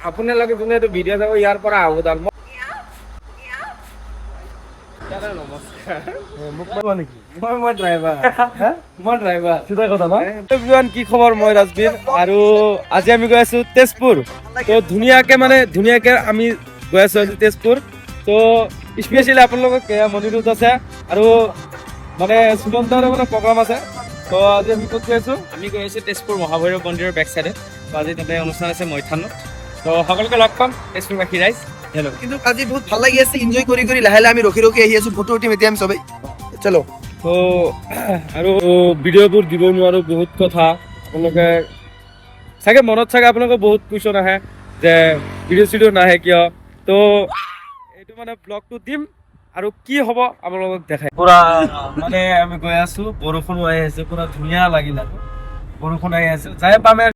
আপোনালোকে যোনে এইটো ভিডিঅ' চাব ইয়াৰ পৰা আহোদান কি খবৰ? মই ৰাজবীৰ আৰু আজি আমি গৈ আছো তেজপুৰ। তো ধুনীয়াকে আমি গৈ আছো আজি তেজপুৰ। তো স্পেচিয়েলি আপোনালোকক মন্দিৰত আছে আৰু মানে সুদন্তৰ মানে প্ৰগ্ৰাম আছে। তো আজি আমি ক'ত গৈ আছো? আমি গৈ আছো তেজপুৰ মহাভৈৰৱ মন্দিৰৰ বেক চাইডে। তো আজি তাতে অনুষ্ঠান আছে মৈথানত। তো সকলোকে লগ পাম তেজপুৰবাসী ৰাইজ। হেল্ল'। কিন্তু আজি বহুত ভাল লাগি আছে, এনজয় কৰি লাহে লাহে আমি ৰখি ৰখি আহি আছো, ফটো উঠিম এতিয়া আমি চবেই। চলো। তো আৰু ভিডিঅ'বোৰ দিব নোৱাৰো, বহুত কথা আপোনালোকে চাগে মনত চাগে আপোনালোকৰ বহুত কুৱেশ্যন আহে যে ভিডিঅ' চিডিঅ' নাহে কিয়। তো এইটো মানে ব্লগটো দিম আৰু কি হ'ব আপোনালোকক দেখাই। পুৰা মানে আমি গৈ আছো, বৰষুণো আহি আছে, পুৰা ধুনীয়া লাগিল আৰু বৰষুণ আহি আছে যাই পামে।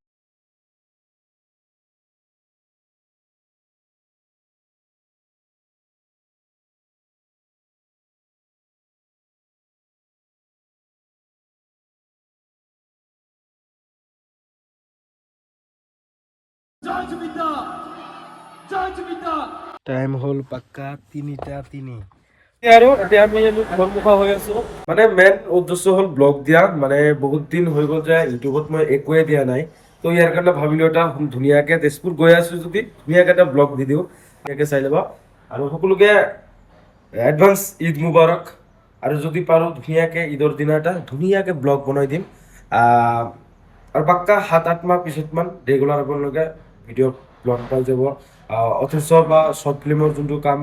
টাইম হ'ল পাক্কা 3:03 আৰু এতিয়া আমি ঘৰমুখা হৈ আছো। মানে মেইন উদ্দেশ্য হ'ল ব্লগ দিয়া। মানে বহুত দিন হৈ গ'ল যে ইউটিউবত মই একোৱে দিয়া নাই। তো ইয়াৰ কাৰণে ভাবিলো এটা ধুনীয়াকে তেজপুৰ গৈ আছো যদি ধুনীয়াকে এটা ব্লগ দি দিওঁ, ধুনীয়াকে চাই ল'ব। আৰু সকলোকে এডভান্স ঈদ মুবাৰক। আৰু যদি পাৰোঁ ধুনীয়াকে ঈদৰ দিনা এটা ধুনীয়াকে ব্লগ বনাই দিম। আৰু পাক্কা 7-8 মাহ পিছত মান ৰেগুলাৰ আপোনালোকে ভিডিঅ' ব্লগ পাই যাব। অথচ বা শ্বৰ্ট ফিল্মৰ যোনটো কাম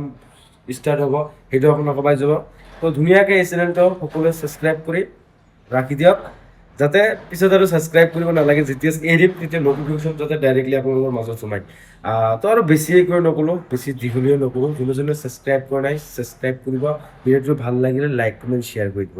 ষ্টাৰ্ট হ'ব সেইটো আপোনালোকে পাই যাব। তো ধুনীয়াকৈ এই চেনেলটো সকলোৱে ছাবস্ক্ৰাইব কৰি ৰাখি দিয়ক, যাতে পিছত আৰু ছাবস্ক্ৰাইব কৰিব নালাগে। যেতিয়া এৰিম তেতিয়া নটিফিকেশ্যন যাতে ডাইৰেক্টলি আপোনালোকৰ মাজত সোমায়। তো আৰু বেছি একো নক'লোঁ, বেছি দীঘলীয়া নক'লোঁ। যোনে যোনে ছাবস্ক্ৰাইব কৰা নাই ছাবস্ক্ৰাইব কৰিব। ভিডিঅ'টো ভাল লাগিলে লাইক কমেণ্ট শ্বেয়াৰ কৰি দিব।